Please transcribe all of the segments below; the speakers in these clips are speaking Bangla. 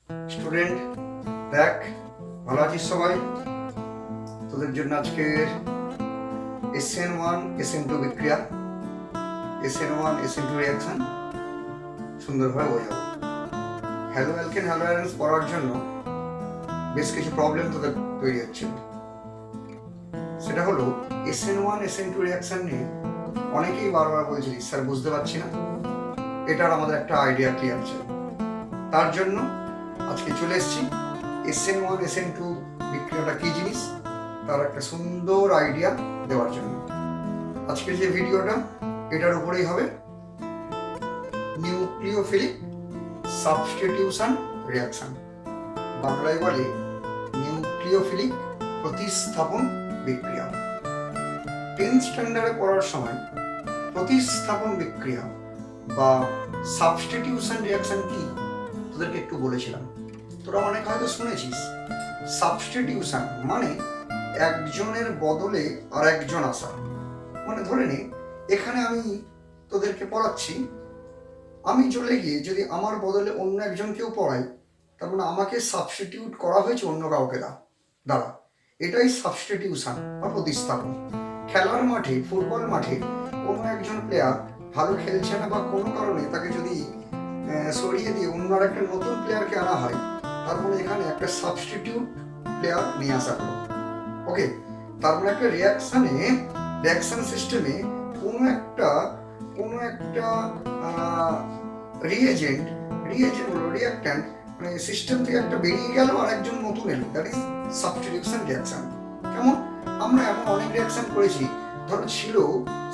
স্টুডেন্ট দেখ, ভালো আছিস সবাই? তোদের জন্য আজকের SN1 SN2 বিক্রিয়া, SN1 SN2 রিয়াকশন সুন্দরভাবে বোঝাবো। হ্যালো অ্যালকেন হ্যালো অ্যারেন্স পড়ার জন্য বেশ কিছু প্রবলেম তোদের তৈরি হচ্ছিল। সেটা হলো SN1 SN2 রিয়াকশন নিয়ে অনেকেই বারবার বলছিলি স্যার বুঝতে পারছি না, এটার আমাদের একটা আইডিয়া ক্লিয়ার ছিল। তার জন্য আজকে চলে এসেছি SN1 SN2 বিক্রিয়াটা কি জিনিস তার একটা সুন্দর আইডিয়া দেওয়ার জন্য। আজকে যে ভিডিওটা এটার উপরেই হবে, নিউক্লিওফিলিক সাবস্টিটিউশন রিয়াকশন, বাংলায় বলে নিউক্লিওফিলিক প্রতিস্থাপন বিক্রিয়া। 10th স্ট্যান্ডার্ডে পড়ার সময় প্রতিস্থাপন বিক্রিয়া বা সাবস্টিটিউশন রিয়াকশন কি তোদেরকে একটু বলেছিলাম। তোরা অনেক হয়তো শুনেছিস। সাবস্টিটিউশন মানে একজনের বদলে আর একজন আসা। মানে ধরে নে এখানে আমি তোদেরকে পড়াচ্ছি, আমি চলে গিয়ে যদি আমার বদলে অন্য একজনকেও পড়াই, তার মানে আমাকে সাবস্টিটিউট করা হয়েছে অন্য কাউকে দ্বারা। এটাই সাবস্টিটিউশন বা প্রতিস্থাপন। খেলার মাঠে, ফুটবল মাঠে কোনো একজন প্লেয়ার ভালো খেলছে না বা কোনো কারণে তাকে যদি সরিয়ে দিয়ে অন্য আর একটা নতুন প্লেয়ারকে আনা হয়, তার মানে এখানে একটা সাবস্টিটিউট প্লেয়ার নিয়ে আসা হলো। ওকে, তার মানে একটা রিয়াকশন সিস্টেমে কোনো একটা রিয়েজেন্ট হলো রিয়াক্ট্যান্ট, মানে সিস্টেম থেকে একটা বেরিয়ে গেল আর একজন নতুন এলো, দ্যাট ইজ সাবস্টিটিউশন রিয়াকশন। কেমন? আমরা এমন অনেক রিয়াকশন করেছি, ধরো ছিল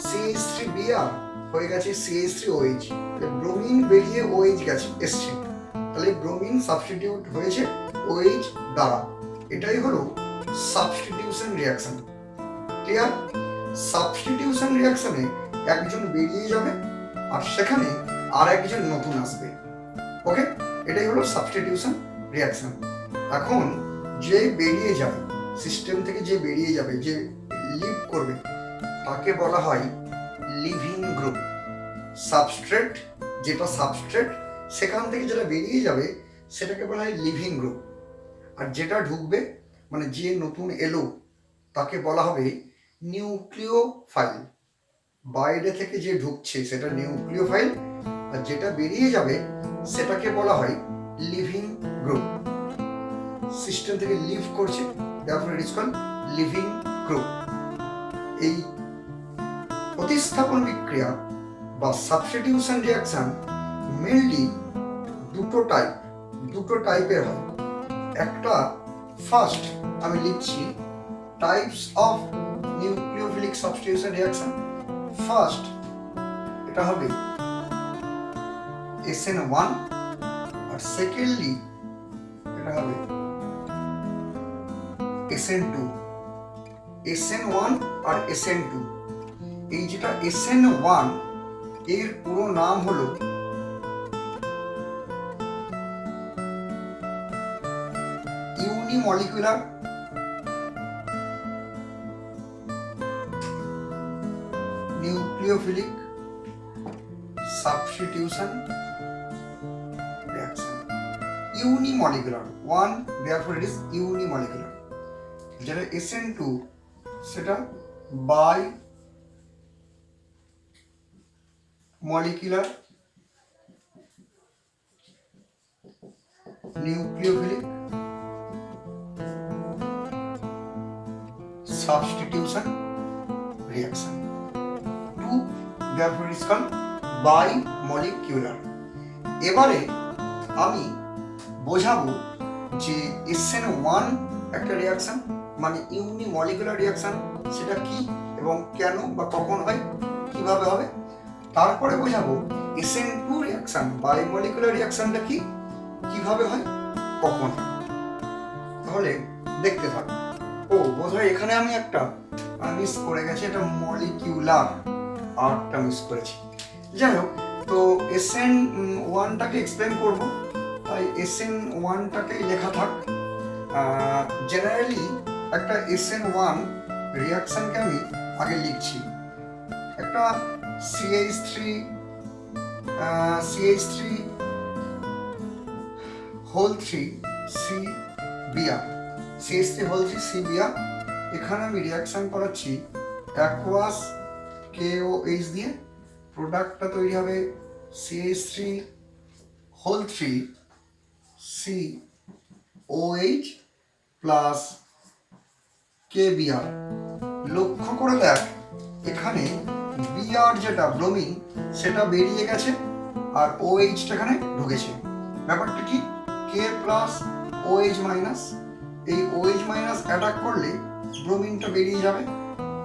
CH3Br হয়ে গেছে CH3OH, ব্রোমিন বেরিয়ে OH এসছে, তাহলে ব্রোমিন সাবস্টিটিউট হয়েছে OH দ্বারা। এটাই হলো সাবস্টিটিউশন রিয়াকশন। ক্লিয়ার? সাবস্টিটিউশন রিয়াকশনে একজন বেরিয়ে যাবে আর সেখানে আর একজন নতুন আসবে। ওকে, এটাই হলো সাবস্টিটিউশন রিয়াকশন। এখন যে বেরিয়ে যাবে, সিস্টেম থেকে যে বেরিয়ে যাবে, যে লিভ করবে, তাকে বলা হয় লিভিং গ্রুপ। সাবস্ট্রেট, যেটা সাবস্ট্রেট সেখান থেকে যেটা বেরিয়ে যাবে সেটাকে বলা হয় লিভিং গ্রুপ। আর যেটা ঢুকবে, মানে যে নতুন এলো, তাকে বলা হবে নিউক্লিওফাইল। বাইরে থেকে যে ঢুকছে সেটা নিউক্লিওফাইল, আর যেটা বেরিয়ে যাবে সেটাকে বলা হয় লিভিং গ্রুপ। সিস্টেম থেকে লিভ করছে, therefore it is called living group. এই প্রতিস্থাপন বিক্রিয়া বা সাবস্টিটিউশন রিয়াকশন মেইনলি দুটো টাইপের হয়। একটা, ফার্স্ট আমি লিখছি types of nucleophilic substitution reaction. First এটা হবে SN1, আর সেকেন্ডলি এটা হবে SN2। SN1 আর SN2, এই যেটা SN1 এর পুরো নাম হলো unimolecular nucleophilic substitution reaction. Unimolecular one, therefore it is unimolecular. যেটা SN2 সেটা bimolecular nucleophilic substitution reaction. 2, therefore it is called bimolecular. এবারে আমি বোঝাবো যে SN1 একটা রিয়াকশন মানে ইউনিমলিকুলার রিয়াকশন, সেটা কি এবং কেন বা কখন হয়, কিভাবে হবে। তারপরে বোঝাবো SN2 রিয়াকশন বাইমলিকুলার রিয়াকশনটা কি, কিভাবে হয়, কখন হয়। তাহলে দেখতে থাকো। ও বোধহয় এখানে আমি একটা মিস করে গেছি, এটা মলিকিউলার আরটা মিস করেছি। যাই হোক, তো SN1টাকে এক্সপ্লেন করব, তাই SN1টাকেই লেখা থাক। জেনারেলি একটা SN1 রিয়াকশনকে আমি আগে লিখছি, একটা CH3 whole 3 CBr, CH3 whole 3 CBr। এখানে আমি রিয়াকশন করাচ্ছি অ্যাকোয়াস KOH দিয়ে, প্রোডাক্টটা তৈরি হবে CH3 whole 3 COH plus KBr। লক্ষ্য করে দেখ এখানে বিআর যেটা ব্রোমিন সেটা বেরিয়ে গেছে আর ওএইচটা এখানে ঢুকেছে। ব্যাপারটা কি, কে প্লাস ওএইচ মাইনাস, এই ওএইচ মাইনাস অ্যাটাক করলে ব্রোমিনটা বেরিয়ে যাবে।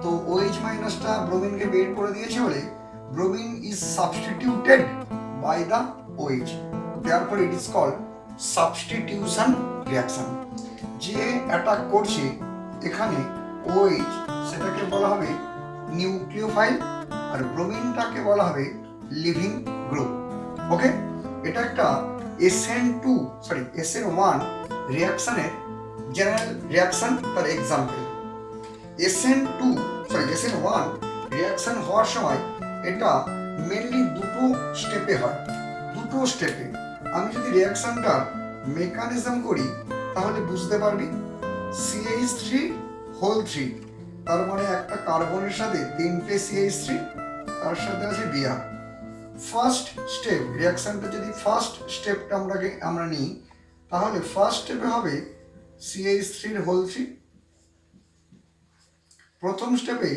তো ওএইচ মাইনাসটা ব্রোমিনকে বের করে দিয়েছে বলে bromine is substituted by the OH, therefore it is called substitution reaction. যে অ্যাটাক করছে এখানে ওএইচ সেটাকে বলা হবে নিউক্লিওফাইল আর ব্রোমিনটাকে বলা হবে লিভিং গ্রুপ। ওকে, এটা একটা SN1 রিয়াকশনের জেনারেল রিয়াকশন, তার এক্সাম্পল। SN1 রিয়াকশন হওয়ার সময় এটা মেনলি দুটো স্টেপে হয়। দুটো স্টেপে আমি যদি রিয়াকশনটার মেকানিজম করি তাহলে বুঝতে পারবি। CH3 হোল 3, তার মানে একটা কার্বনের সাথে 3টে CH3, তার সাথে আছে Br। ফার্স্ট স্টেপ রিয়াকশনটা যদি ফার্স্ট স্টেপটা আমরা নিই তাহলে ফার্স্ট স্টেপে হবে CH3 হোল 3। প্রথম স্টেপে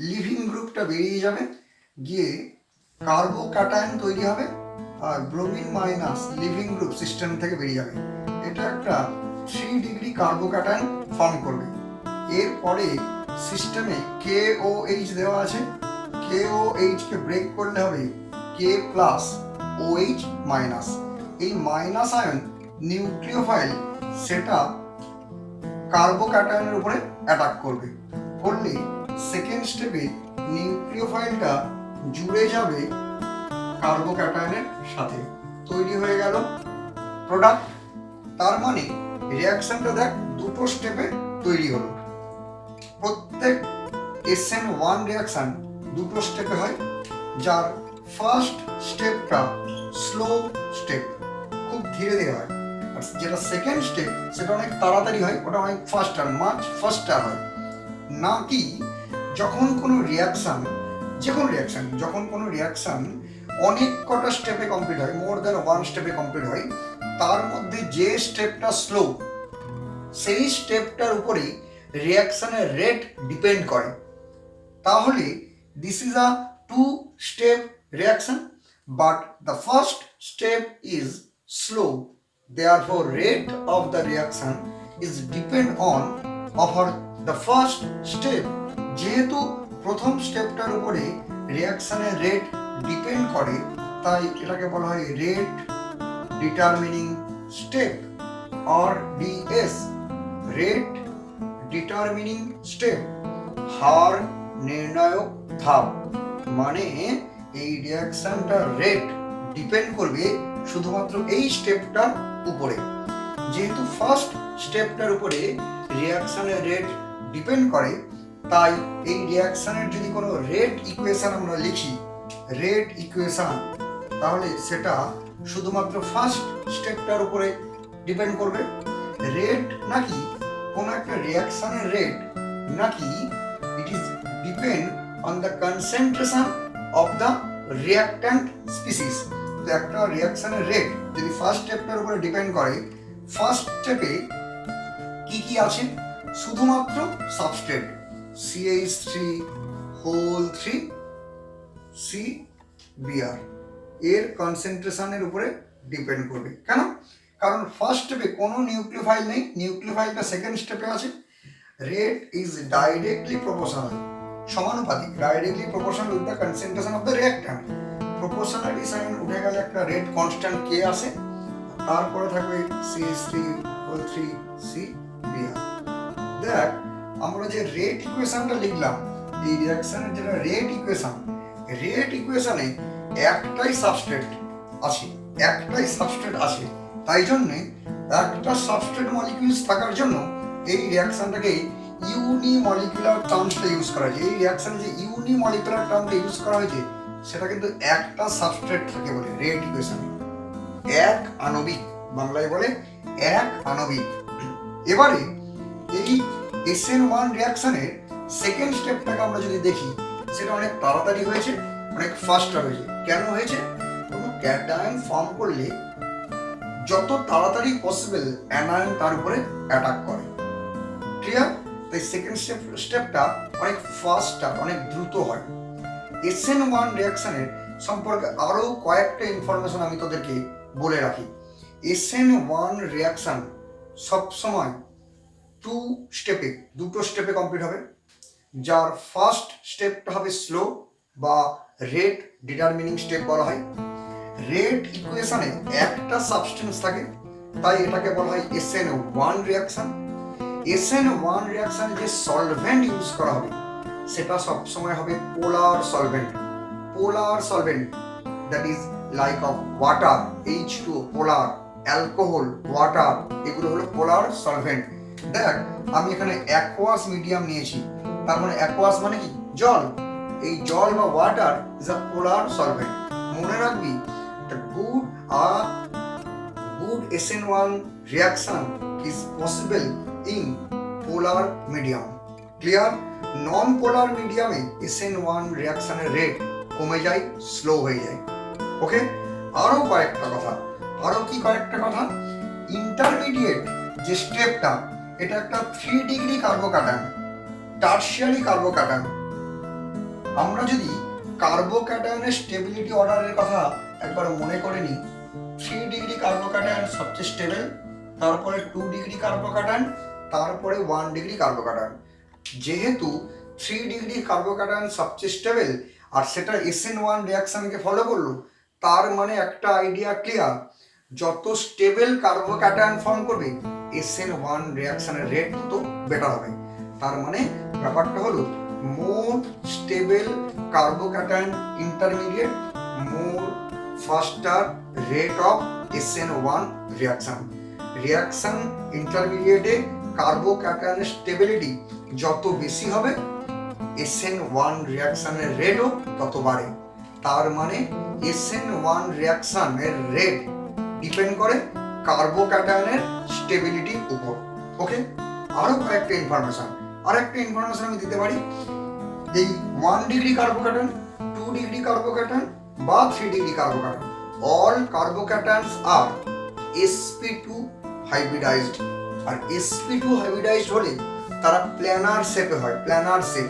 লিভিং গ্রুপটা বেরিয়ে যাবে, গিয়ে কার্বোক্যাটায়ন তৈরি হবে আর bromine minus leaving group system থেকে বেরিয়ে যাবে। এটা একটা 3 ডিগ্রি কার্বোক্যাটায়ন ফর্ম করবে। এরপরে সিস্টেমে KOH দেওয়া আছে, KOH কে ব্রেক করলে হবে K প্লাস OH মাইনাস। এই মাইনাস আয়ন নিউক্লিওফাইল সেটা কার্বোক্যাটায়নের উপরে অ্যাটাক করবে, করলে সেকেন্ড স্টেপে নিউক্লিওফাইলটা জুড়ে যাবে কার্বোক্যাটায়নের সাথে, তৈরি হয়ে গেল প্রোডাক্ট। তার মানে রিয়াকশনটা দেখ দুটো স্টেপে তৈরি হলো। প্রত্যেক SN1 রিয়াকশন দুটো স্টেপে হয়, যার ফার্স্ট স্টেপটা স্লো স্টেপ, খুব ধীরে ধীরে হয়, আর যেটা সেকেন্ড স্টেপ সেটা অনেক তাড়াতাড়ি হয়, ওটা অনেক ফাস্টার, মাচ ফাস্টার হয়। নাকি যখন কোনো রিয়াকশন, যখন কোনো রিয়াকশন অনেক কটা স্টেপে কমপ্লিট হয়, মোর দ্যান 1 স্টেপে কমপ্লিট হয়, তার মধ্যে যে স্টেপটা স্লো সেই স্টেপটার উপরেই রিয়াকশনের রেট ডিপেন্ড করে। তাহলে this is a 2-step reaction, but the first step is slow, therefore rate of the reaction is depend on over the first step। যেহেতু প্রথম স্টেপটার উপরে রিয়াকশনের রেট ডিপেন্ড করে তাই এটাকে বলা হয় rate determining step or DS, rate determining step, হার নির্ণায়ক ধাপ। মানে এই রিয়াকশনটার রেট ডিপেন্ড করবে শুধুমাত্র এই স্টেপটার উপরে। যেহেতু ফার্স্ট স্টেপটার উপরে রিয়াকশনের রেট ডিপেন্ড করে তাই এই রিয়াকশনের যদি কোনো রেট ইকুয়েশন আমরা লিখি, রেট ইকুয়েশন, তাহলে সেটা শুধুমাত্র ফার্স্ট স্টেপটার উপরে ডিপেন্ড করবে। রেট নাকি কোনো একটা রিয়াকশনের রেট, নাকি it is depend on the concentration of the reactant species. তো একটা রিয়াকশনের রেট যদি ফার্স্ট স্টেপটার উপরে ডিপেন্ড করে, ফার্স্ট স্টেপে কি কি আছে, শুধুমাত্র সাবস্ট্রেট CH3 হোল 3 CBr এর কনসেন্ট্রেশনের উপরে ডিপেন্ড করবে। কেন? কারণ ফার্স্ট স্টেপে কোনো নিউক্লিওফাইল নেই, নিউক্লিওফাইলটা সেকেন্ড স্টেপে আছে। রেট ইজ ডাইরেক্টলি প্রপোর্শনাল, সমানুপাতিক, directly proportional with the concentration of the reactant. Proportionality sign উঠে গেলে একটা রেট কনস্ট্যান্ট K আসে, তারপরে থাকবে CH3 হোল 3 CBr। দেখ আমরা যে রেট ইকুয়েশনটা লিখলাম, এই রিয়াকশনের যেটা রেট ইকুয়েশনে একটাই সাবস্ট্রেট আছে, তাই জন্যে একটা সাবস্ট্রেট মলিকিউলস থাকার জন্য এই রিয়াকশনটাকে ইউনিমলিকুলার টার্মসটা ইউজ করা হয়েছে। এই রিয়াকশনে যে ইউনিমলিকুলার টার্মটা ইউজ করা হয়েছে সেটা কিন্তু একটা সাবস্ট্রেট থাকে বলে রেট ইকুয়েশনে, এক আণবিক বাংলায় বলে এক আণবিক। এবারে এই SN1 রিয়াকশনের সেকেন্ড স্টেপটাকে আমরা যদি দেখি, সেটা অনেক তাড়াতাড়ি হয়েছে, অনেক ফাস্টার হয়েছে। কেন হয়েছে? কোনো ক্যাটায়ন ফর্ম করলে যত তাড়াতাড়ি পসিবল অ্যানায়ন তার উপরে অ্যাটাক করে। ক্লিয়ার? তাই সেকেন্ড স্টেপটা অনেক ফাস্টার, অনেক দ্রুত হয়। SN1 রিয়াকশনের সম্পর্কে আরো কয়েকটা ইনফরমেশন আমি তোদেরকে বলে রাখি। SN1 রিয়াকশন সবসময় দুটো স্টেপে কমপ্লিট হবে, যার ফার্স্ট স্টেপটা হবে স্লো বা রেট ডিটারমিনিং স্টেপ বলা হয়। রেট ইকুয়েশনে একটা সাবস্টেন্স থাকে, তাই এটাকে বলা হয় SN1 রিয়াকশন। SN1 রিয়াকশনে যে সলভেন্ট ইউজ করা হবে সেটা সবসময় হবে polar solvent. Polar solvent, that is like of water, H2O, polar, alcohol, water, এগুলো হলো পোলার সলভেন্ট। দেখ, আমি এখানে অ্যাকোয়াস মিডিয়াম নিয়েছি, তার মানে অ্যাকোয়াস মানে কি? জল। এই জল বা water is a polar solvent. মনে রাখবি, the good SN1 reaction is possible in polar medium. Clear? নন পোলার মিডিয়ামে SN1 রিয়াকশনের রেট কমে যায়, স্লো হয়ে যায়। ওকে, আরো কয়েকটা কথা। ইন্টারমিডিয়েট যে স্টেপটা, এটা একটা 3 ডিগ্রি কার্বোক্যাটায়ন, টারশিয়ারি কার্বোক্যাটায়ন। আমরা যদি কার্বোক্যাটায়নের স্টেবিলিটি অর্ডারের কথা একবার মনে করে নিই, 3 ডিগ্রি কার্বোক্যাটায়ন সবচেয়ে স্টেবল, তারপরে 2 ডিগ্রি কার্বোক্যাটায়ন, তারপরে 1 ডিগ্রি কার্বোক্যাটায়ন। যেহেতু 3 ডিগ্রি কার্বোক্যাটায়ন সবচেয়ে স্টেবল আর সেটা SN1 রিয়াকশনকে ফলো করলো, তার মানে একটা আইডিয়া ক্লিয়ার, যত স্টেবল কার্বোক্যাটায়ন ফর্ম করবে SN1 রিয়াকশনের রেট তত বেটার হবে। তার মানে ব্যাপারটা হলো more stable carbocation intermediate, more faster rate of SN1 reaction. Reaction ইন্টারমিডিয়েটে কার্বোক্যাটায়নের স্টেবিলিটি যত বেশি হবে, SN1 রিয়াকশনের রেটও তত বাড়ে। তার মানে SN1 রিয়াকশনের রেট ডিপেন্ড করে কার্বোক্যাটায়নের স্টেবিলিটির উপর। ওকে, আরো কয়েকটা ইনফরমেশন আমি দিতে পারি। এই 1 ডিগ্রি কার্বোক্যাটায়ন, 2 ডিগ্রি কার্বোক্যাটায়ন বা 3 ডিগ্রি কার্বোক্যাটায়ন, অল কার্বোক্যাটায়ন্স আর sp2 হাইব্রিডাইজড। আর sp2 হাইব্রিডাইজড হলে তারা প্ল্যানার শেপে হয়, প্ল্যানার শেপ।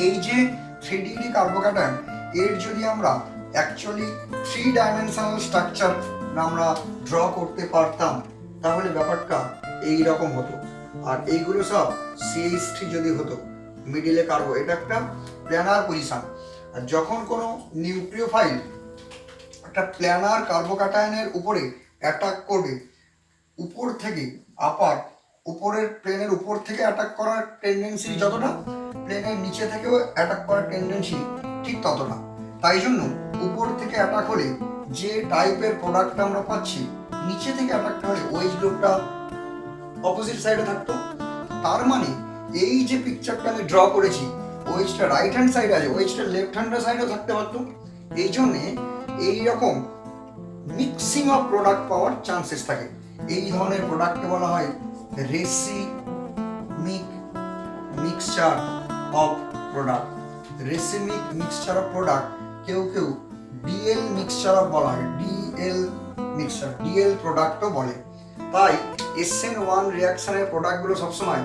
এই যে 3 ডিগ্রি কার্বোক্যাটায়ন, এর যদি আমরা অ্যাকচুয়ালি 3 ডাইমেনশনাল স্ট্রাকচার আমরা ড্র করতে পারতাম, তাহলে ব্যাপারটা এই রকম হতো। আর এইগুলো সব CH3 যদি হতো, মিডিলে কার্বো, এটা একটা প্ল্যানার পজিশন। আর যখন কোনো নিউক্লিওফাইল একটা প্ল্যানার কার্বোক্যাটায়নের উপরে অ্যাটাক করবে, উপর থেকে আপার, উপরের প্লেনের উপর থেকে অ্যাটাক করার টেন্ডেন্সি যতটা, প্লেনের নিচে থেকেও অ্যাটাক করার টেন্ডেন্সি ঠিক ততটা। তাই জন্য উপর থেকে অ্যাটাক হলে যে টাইপের প্রোডাক্টটা আমরা পাচ্ছি, নিচে থেকে অ্যাটাকটা হলে ওই গ্রুপটা অপোজিট সাইডে থাকতো। তার মানে এই যে পিকচারটা আমি ড্র করেছি, ওয়েজটা রাইট হ্যান্ড সাইড আছে, ওয়েজটা লেফট হ্যান্ড সাইডেও থাকতে পারতো। এই জন্যে এইরকম mixing of product power chances থাকে। এই ধরনের প্রোডাক্টকে বলা হয় racemic mixture of product. Racemic mixture of product, কেউ ডিএল মিক্সচার অফ বলা হয়, ডিএল মিক্সচার, ডিএল প্রোডাক্টও বলে। তাই SN1 রিয়াকশনের প্রোডাক্টগুলো সবসময়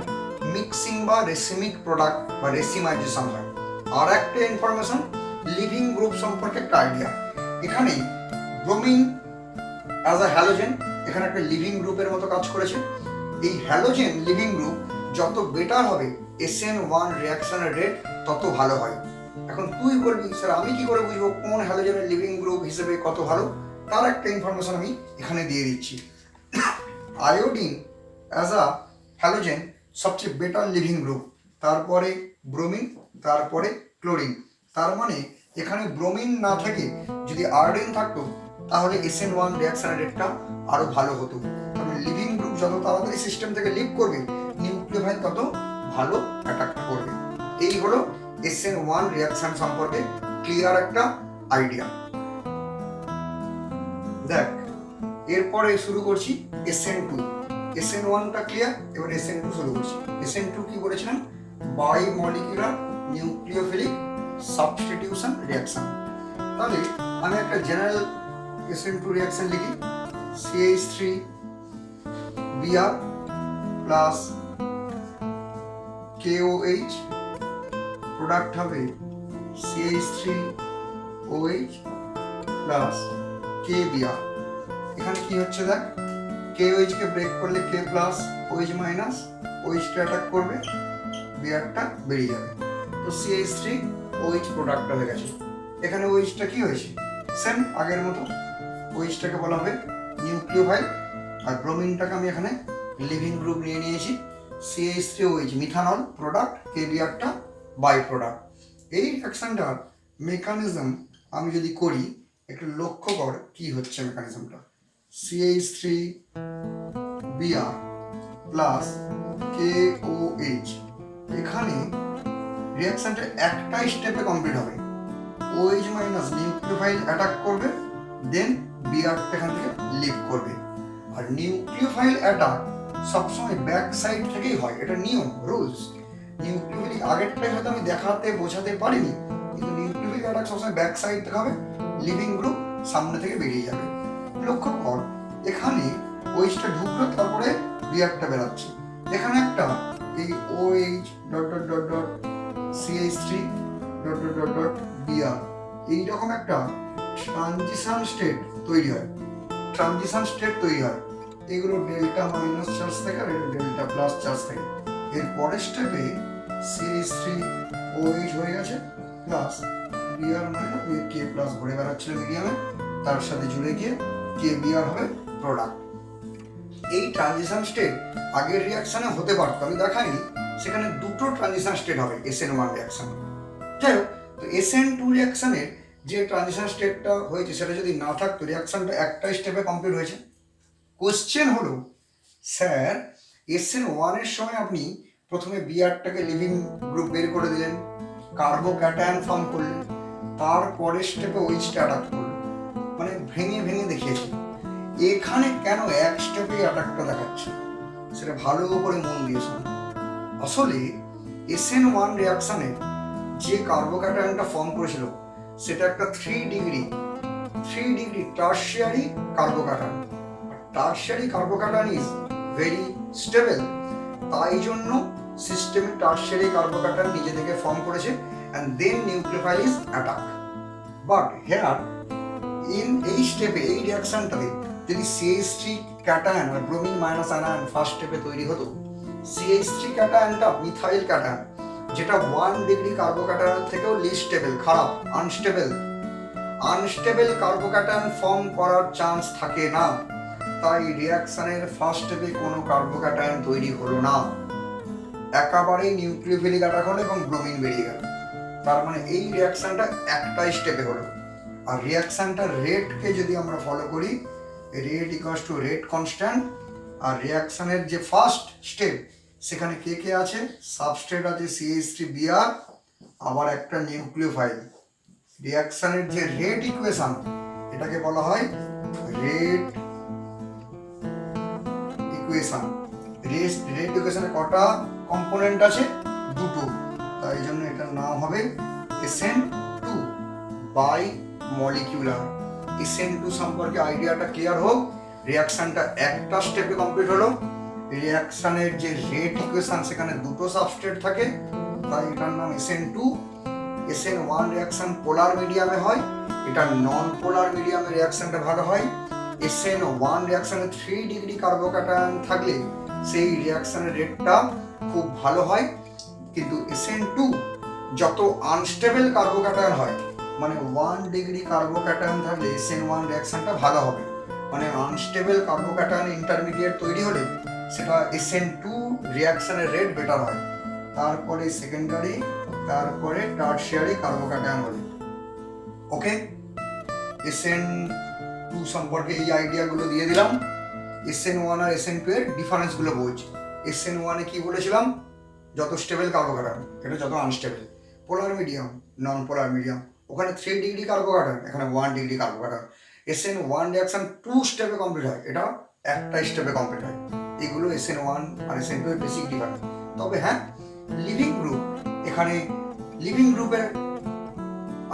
মিক্সিং বা রেসিমিক প্রোডাক্ট বা রেসিমাইজেশন হয়। আর একটা ইনফরমেশন, লিভিং গ্রুপ সম্পর্কে একটা আইডিয়া। এখানে ব্রোমিন অ্যাজ আ হ্যালোজেন এখানে একটা লিভিং গ্রুপের মতো কাজ করেছে। এই হ্যালোজেন লিভিং গ্রুপ যত বেটার হবে, SN1 রিয়াকশনের রেট তত ভালো হয়। এখন তুই বলবি, স্যার আমি কি করে বুঝবো কোন হ্যালোজেনের লিভিং গ্রুপ হিসেবে কত ভালো? তার একটা ইনফরমেশন আমি এখানে দিয়ে দিচ্ছি। আয়োডিন অ্যাজ আ হ্যালোজেন সবচেয়ে বেটার লিভিং গ্রুপ, তারপরে ব্রোমিন, তারপরে ক্লোরিন। তার মানে এখানে ব্রোমিন না থেকে যদি আয়োডিন থাকতো, তাহলে SN1 রিয়াকশনের রেটটা আরো ভালো হতো। তাহলে লিভিং গ্রুপ যত তাড়াতাড়ি সিস্টেম থেকে লিভ করবে, নিউক্লিওফাইল তত ভালো অ্যাটাকটা করবে। এই হলো SN1 রিয়াকশন সম্পর্কে ক্লিয়ার একটা আইডিয়া। দেখ, এরপরে শুরু করছি SN2। SN1টা ক্লিয়ার, এবার SN2 শুরু করছি। SN2 কি বলেছিলাম? Bimolecular nucleophilic substitution reaction. তাহলে আমি একটা জেনারেল SN2 রিয়াকশন লিখি, CH3Br প্লাস KOH, প্রোডাক্ট হবে CH3OH প্লাস KBr। এখানে কি হচ্ছে দেখ, KOH কে ব্রেক করলে K plus OH minus, OH টা অ্যাটাক করবে, বিআরটা বেরিয়ে যাবে। তো CH3OH প্রোডাক্টটা হয়ে গেছে। এখানে OH টা কি হয়েছে? সেম আগের মতো, OH টাকে বলা হবে নিউক্লিওফাইল, আর ব্রোমিনটাকে আমি এখানে লিভিং গ্রুপ নিয়ে নিয়েছি। CH3OH মিথানল প্রোডাক্ট, KBrটা বাই প্রোডাক্ট। এই রিঅ্যাকশনটার মেকানিজম আমি যদি করি, একটু লক্ষ্য কর কি হচ্ছে মেকানিজমটা। CH3Br প্লাস KOH, এখানে রিঅ্যাকশনটা একটাই স্টেপে কমপ্লিট হবে। OH মাইনাস নিউক্লিওফাইল অ্যাটাক করবে, দেন Br এখান থেকে লিভ করবে। আর নিউক্লিওফাইল অ্যাটাক সবসময় ব্যাক সাইড থেকেই হয়, এটা নিয়ম, রুলস। নিউক্লিওফিলিক আগেরটাই হয়তো আমি দেখাতে বোঝাতে পারিনি, কিন্তু নিউক্লিওফিলিক অ্যাটাক সবসময় ব্যাক সাইড থেকে হবে, লিভিং গ্রুপ সামনে থেকে বেরিয়ে যাবে। লক্ষ্য কর এখানে OH-টা ঢুকলো, তারপরে Br-টা বেরাচ্ছে। এখানে একটা এই OH dot dot dot dot CH3 dot dot dot dot Br, এইরকম একটা ট্রানজিশন স্টেট তৈরি হয়। ট্রানজিশন স্টেট তৈরি হয়, এগুলো ডেল্টা মাইনাস চার্জ থাকে আর এটা ডেল্টা প্লাস চার্জ থাকে। এর পরের স্টেপে CH3OH হয়ে গেছে plus Br minus K plus ঘুরে বেড়াচ্ছিল মিডিয়ামে, তার সাথে জুড়ে গিয়ে KBr হবে প্রোডাক্ট। এই ট্রানজিশন স্টেট আগের রিঅ্যাকশনে হতে পারতো, আমি দেখাইনি। সেখানে দুটো ট্রানজিশন স্টেট হবে SN1 রিঅ্যাকশন। যাই হোক, তো SN2 রিঅ্যাকশনের যে ট্রানজিশন স্টেটটা হয়েছে সেটা যদি না থাকতো, রিঅ্যাকশনটা একটা স্টেপে কমপ্লিট হয়েছে। কোশ্চেন হলো, স্যার SN1 এর সময় আপনি প্রথমে Br-টাকে লিভিং গ্রুপ বের করে দিলেন, কার্বোক্যাটায়ন ফর্ম করলেন, তারপরের স্টেপে OH-টা অ্যাটাক করলেন, মানে ভেঙে ভেঙে দেখিয়েছি। এখানে কেন এক স্টেপে অ্যাটাকটা দেখাচ্ছে সেটা ভালো করে মন দিয়ে শোনো। আসলে SN1 রিঅ্যাকশনে যে কার্বোক্যাটায়নটা ফর্ম করেছিল সেটা একটা 3 degree tertiary carbocation. Tertiary carbocation is very stable, তাই জন্য সিস্টেমে টারশিয়ারি কার্বোক্যাটায়ন নিজে থেকে ফর্ম করেছে, and then nucleophile is attack. But here এই স্টেপে, এই রিঅ্যাকশনটাতে যদি CH3 ক্যাটায়ন আর ব্রোমিন মাইনাস আনায়ন ফার্স্ট স্টেপে তৈরি হতো, CH3 ক্যাটায়নটা মিথাইল ক্যাটায়ন, যেটা 1 ডিগ্রি কার্বোক্যাটায়নের থেকেও লিস্ট স্টেবল, খারাপ, আনস্টেবল কার্বোক্যাটায়ন ফর্ম করার চান্স থাকে না, তাই রিঅ্যাকশনের ফার্স্ট স্টেপে কোনো কার্বোক্যাটায়ন তৈরি হলো না, একেবারেই নিউক্লিওফিলিক অ্যাটাক হলো এবং ব্রোমিন বেরিয়ে গেল। তার মানে এই রিঅ্যাকশনটা একটাই স্টেপে হলো। আর রিঅ্যাকশনটার রেটকে যদি আমরা ফলো করি, rate equals to rate constant. আর রিঅ্যাকশনের যে ফার্স্ট স্টেপ সেখানে কে কে আছে? সাবস্ট্রেট আছে CH3Br, আবার একটা নিউক্লিওফাইল। রিঅ্যাকশনের যে রেট ইকুয়েশন, এটাকে বলা হয় রেট ইকুয়েশন। রেট ইকুয়েশনে কটা কম্পোনেন্ট আছে? দুটো, তাই জন্য এটার নাম হবে SN2 বাই মলিকিউলার। SN2 সম্পর্কে আইডিয়াটা ক্লিয়ার হোক। রিঅ্যাকশনটা একটা স্টেপে কমপ্লিট হলো। রিঅ্যাকশনের যে রেট ইকুয়েশন সেখানে দুটো সাবস্ট্রেট থাকে, তাই এটার নাম SN2। SN1 রিঅ্যাকশন পোলার মিডিয়ামে হয়, এটা নন পোলার মিডিয়ামে রিঅ্যাকশনটা ভাগ হয়। SN1 রিঅ্যাকশনে 3 ডিগ্রি কার্বোক্যাটায়ন থাকলে সেই রিঅ্যাকশনের রেটটা খুব ভালো হয়, কিন্তু SN2 যত আনস্টেবল কার্বোক্যাটায়ন হয়, মানে 1 ডিগ্রি কার্বোক্যাটায়ন থাকলে SN1 রিঅ্যাকশনটা ভালো হবে। মানে আনস্টেবল কার্বোক্যাটায়ন ইন্টারমিডিয়েট তৈরি হলে সেটা SN2 রিঅ্যাকশনের রেট বেটার হয়, তারপরে সেকেন্ডারি, তারপরে টারশিয়ারি কার্বোক্যাটায়ন হলে। ওকে, SN2 সম্পর্কে এই আইডিয়াগুলো দিয়ে দিলাম। SN1 আর SN2 এর ডিফারেন্সগুলো বোঝ। SN1 এ কি বলেছিলাম? যত স্টেবল কার্বোক্যাটায়ন, এটা যত আনস্টেবল। পোলার মিডিয়াম, নন পোলার মিডিয়াম, ওখানে 3 ডিগ্রি কার্বোক্যাটায়ন, এখানে 1 ডিগ্রি কার্বোক্যাটায়ন। SN1 রিয়াকশন 2 স্টেপে কমপ্লিট হয়, এটা একটা স্টেপে কমপ্লিট হয়। এগুলো SN1 আর SN2 এর বেসিক ডিফারেন্স। তবে হ্যাঁ, লিভিং গ্রুপ, এখানে লিভিং গ্রুপের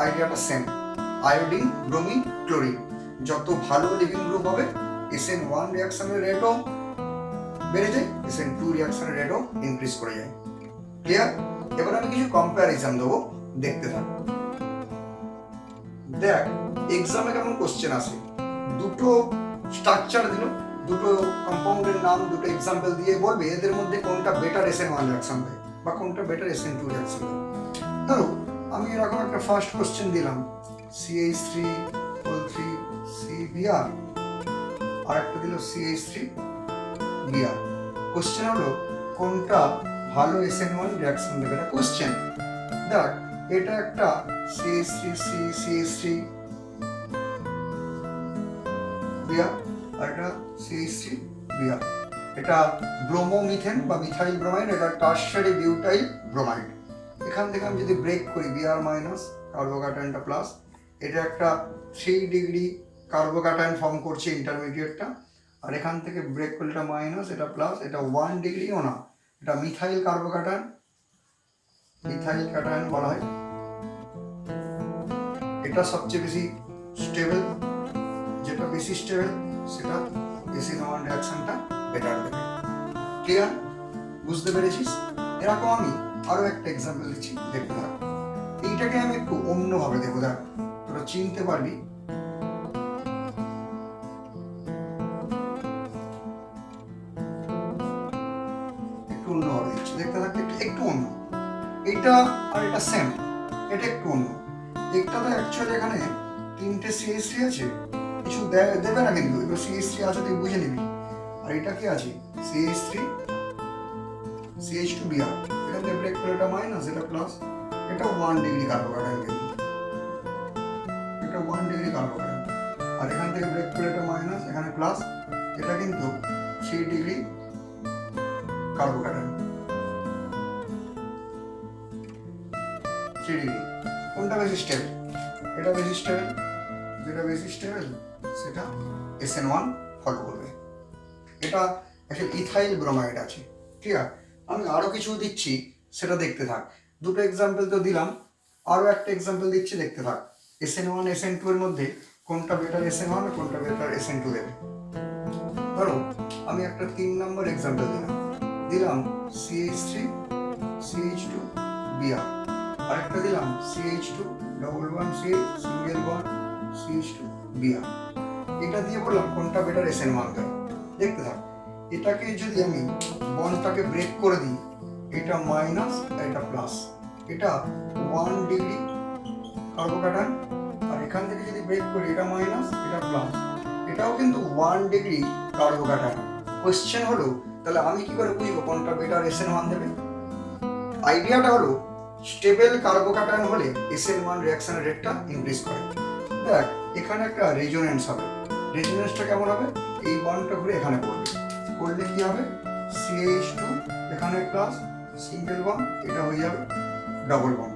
আইডিয়াটা সেম, আয়োডিন, ব্রোমিন, ক্লোরিন। যত ভালো লিভিং গ্রুপ হবে SN1 রিয়াকশনের রেটও বেড়ে যায়, SN2 রিয়াকশনের রেটও ইনক্রিজ করে যায়। ক্লিয়ার? এবার আমি কিছু কম্প্যারিজন দেবো, দেখতে থাক। দেখ এক্সামে কেমন কোশ্চেন আসে, দুটো স্ট্রাকচার দিল, দুটো কম্পাউন্ডের নাম, দুটো এক্সাম্পল দিয়ে বলবে এদের মধ্যে কোনটা বেটার SN1 রিয়াকশন দেয় বা কোনটা বেটার SN2 রিয়াকশন দেয়। ধরো আমি এরকম একটা ফার্স্ট কোশ্চেন দিলাম, CH3O3CBr, আর একটা দিল CH3Br। কোশ্চেন হলো কোনটা ভালো SN1 রিয়াকশন দেবে, এটা কোশ্চেন। দেখ এটা একটা CH3CH3Br আর এটা CH3Br। এটা ব্রোমোমিথেন বা মিথাইল ব্রোমাইড, এটা টারশারি বিউটাইল ব্রোমাইড। এখান থেকে আমি যদি ব্রেক করি Br মাইনাস, কার্বোক্যাটায়নটা প্লাস, এটা একটা 3 ডিগ্রি কার্বোক্যাটায়ন ফর্ম করছে ইন্টারমিডিয়েটটা, আর এখান থেকে ব্রেক করলে এটা মাইনাস, এটা প্লাস, এটা 1 ডিগ্রিও না, এটা মিথাইল কার্বোক্যাটায়ন, মিথাইল ক্যাটায়ন বলা হয়। এটা সবচেয়ে বেশি স্টেবল, যেটা বেশি স্টেবল সেটা SN1 রিয়াকশনটা বেটার দেবে। ক্লিয়ার? বুঝতে পেরেছিস? এরকম আমি আরো একটা এক্সাম্পল দিচ্ছি, দেখতে থাক। এইটাকে আমি একটু অন্যভাবে দেবো, দেখ তোরা চিনতে পারবি। একটু অন্যভাবে দিচ্ছি, দেখতে থাক, একটু অন্য। এটা আর এটা সেম, এটা একটু অন্য। একটাতে অ্যাকচুয়ালি এখানে 3টে CH3 আছে, কিছু দেবে না কিন্তু, এবার CH3 আছে তুই বুঝে নিবি। আর এটা কি আছে CH3 CH2Br, এখান থেকে ব্রেক করে এটা মাইনাস, এটা প্লাস, এটা 1 ডিগ্রি কার্বোক্যাটায়ন, কিন্তু এটা 1 ডিগ্রি কার্বোক্যাটায়ন, আর এখান থেকে ব্রেক করে এটা মাইনাস, এখানে প্লাস, এটা কিন্তু 3 ডিগ্রি কার্বোক্যাটায়ন, 3 ডিগ্রি। কোনটা বেশি স্টেবল? এটা বেশি স্টেবল, যেটা বেশি স্টেবল সেটা SN1 ফলো করবে। এটা একটা ইথাইল ব্রোমাইড আছে। ঠিক আছে, আমি আরো কিছু দিচ্ছি, সেটা দেখতে থাক। দুটো এক্সাম্পল তো দিলাম, আরো একটা এক্সাম্পল দিচ্ছি, দেখতে থাক। SN1 SN2 এর মধ্যে কোনটা বেটার SN1 আর কোনটা বেটার SN2 দেবে। ধরো আমি একটা 3 নম্বর এক্সাম্পল দিলাম CH3 CH2Br, আর একটা দিলাম CH2 double bond CH single bond CH2Br। এটা দিয়ে বললাম কোনটা বেটার SN1 দেয়। দেখতে থাক, এটাকে যদি আমি বন্ডটাকে ব্রেক করে দিই, এটা মাইনাস, এটা প্লাস, এটা 1 ডিগ্রি কার্বোক্যাটায়ন, আর এখান থেকে যদি ব্রেক করি এটা মাইনাস, এটা প্লাস, এটাও কিন্তু 1 ডিগ্রি কার্বোক্যাটায়ন। কোশ্চেন হলো তাহলে আমি কি করে বুঝবো কোনটা বেটার SN1 দেবে? আইডিয়াটা হলো স্টেবল কার্বোক্যাটায়ন হলে SN1 রিঅ্যাকশনের রেটটা ইনক্রিজ করে। দেখ এখানে একটা রেজোনেন্স হবে, রেজোনেন্সটা কেমন হবে? এই বন্ডটা ঘুরে এখানে পড়বে, করলে কি হবে? CH2 এখানে প্লাস সিঙ্গেল বন্ড, এটা হয়ে যাবে ডাবল বন্ড।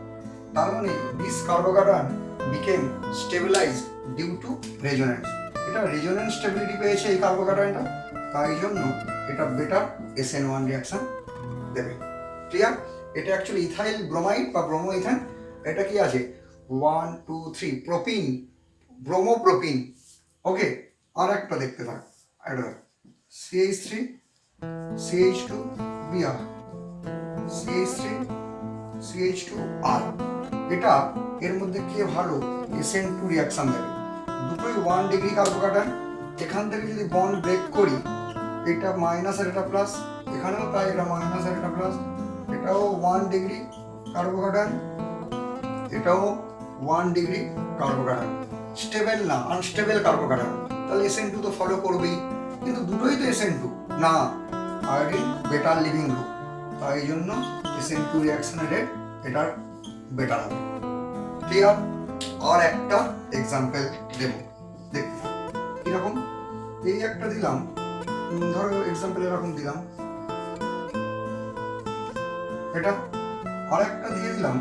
তার মানে this carbocation became stabilized due to resonance. এটা রেজোনেন্স স্টেবিলিটি পেয়েছে এই কার্বোক্যাটায়নটা, তাই জন্য এটা বেটার SN1 রিঅ্যাকশন দেবে। ক্লিয়ার? এটা অ্যাকচুয়ালি ইথাইল ব্রোমাইড বা ব্রোমোইথেন। এটা কি আছে? 1 2 3 প্রোপিন, ব্রোমোপ্রোপিন। ওকে, আর একটা দেখতে থাক, এটা CH3 CH2Br CH3 CH2R। এটা এর মধ্যে কে ভালো SN2 রিঅ্যাকশন দেবে? দুটোই 1 ডিগ্রি কার্বোক্যাটায়ন। এখান থেকে যদি বন্ড ব্রেক করি, এটা মাইনাস আর এটা প্লাস, এখানেও তাই, এটা মাইনাস আর এটা প্লাস, এটাও 1 ডিগ্রি কার্বোক্যাটায়ন, এটাও 1 ডিগ্রি কার্বোক্যাটায়ন। স্টেবল না, আনস্টেবল কার্বোক্যাটায়ন, তাহলে SN2 তো ফলো করবেই। কিন্তু দুটোই তো SN2 না, আয়োডিন বেটার লিভিং গ্রুপ, তাই জন্য SN2 রিঅ্যাকশনের রেট এটার বেটার হবে। ক্লিয়ার? আর একটা এক্সাম্পল দেব, দেখতে কিরকম। এই একটা দিলাম, ধরো এক্সাম্পল এরকম দিলাম, এটা আর একটা দিয়ে দিলাম,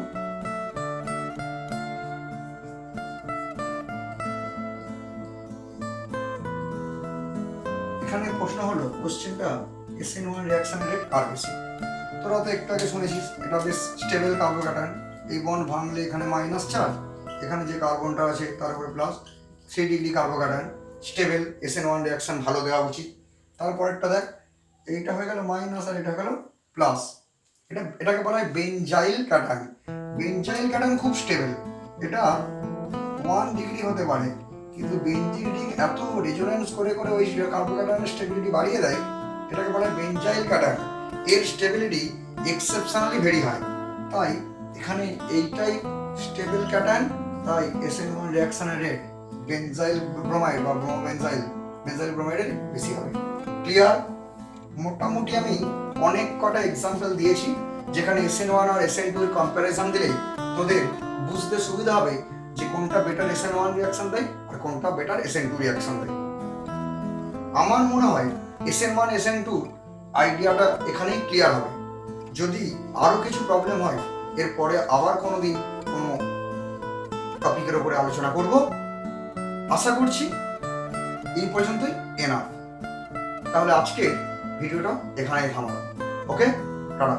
কোশ্চেনটা SN1 রিয়াকশন রেট আর বেশি। তোরা তো একটু আগে শুনেছিস এটা বেশ স্টেবল কার্বোক্যাটায়ন, এই বন্ড ভাঙলে এখানে মাইনাস চার্জ, এখানে যে কার্বনটা আছে তার উপরে plus, 3 degree carbocation, stable, SN1 reaction ভালো দেওয়া উচিত। তারপরেরটা দেখ, এইটা হয়ে গেল মাইনাস আর এটা গেল প্লাস, এটাকে বলা হয় বেনজাইল ক্যাটায়ন। বেনজাইল ক্যাটায়ন খুব স্টেবল, এটা 1 ডিগ্রি হতে পারে, কিন্তু বেনজিন রিং এত রেজোনেন্স করে করে ওই কার্বোক্যাটায়নের স্টেবিলিটি বাড়িয়ে দেয়, এটাকে বলা হয় বেনজাইল ক্যাটায়ন। এর স্টেবিলিটি এক্সেপশনালি ভেরি হাই, তাই এখানে এইটাই স্টেবল ক্যাটায়ন, তাই SN1 রিঅ্যাকশনের রেট বেনজাইল ব্রোমাইড বা বেনজাইল ব্রোমাইডের বেশি হবে। ক্লিয়ার? মোটামুটি আমি অনেক কটা এক্সাম্পল দিয়েছি যেখানে SN1 আর SN2 এর কম্প্যারিজন দিলে তোদের বুঝতে সুবিধা হবে যে কোনটা বেটার SN1 রিঅ্যাকশন দেয় আর কোনটা বেটার SN2 রিঅ্যাকশন দেয়। আমার মনে হয় SN1 SN2 আইডিয়াটা এখানেই ক্লিয়ার হবে। যদি আরো কিছু প্রবলেম হয় এরপরে আবার কোনোদিন কোনো টপিকের উপরে আলোচনা করব। আশা করছি এই পর্যন্তই এনাফ। তাহলে আজকে ভিডিওটা এখানেই থামালাম। ওকে, টাটা।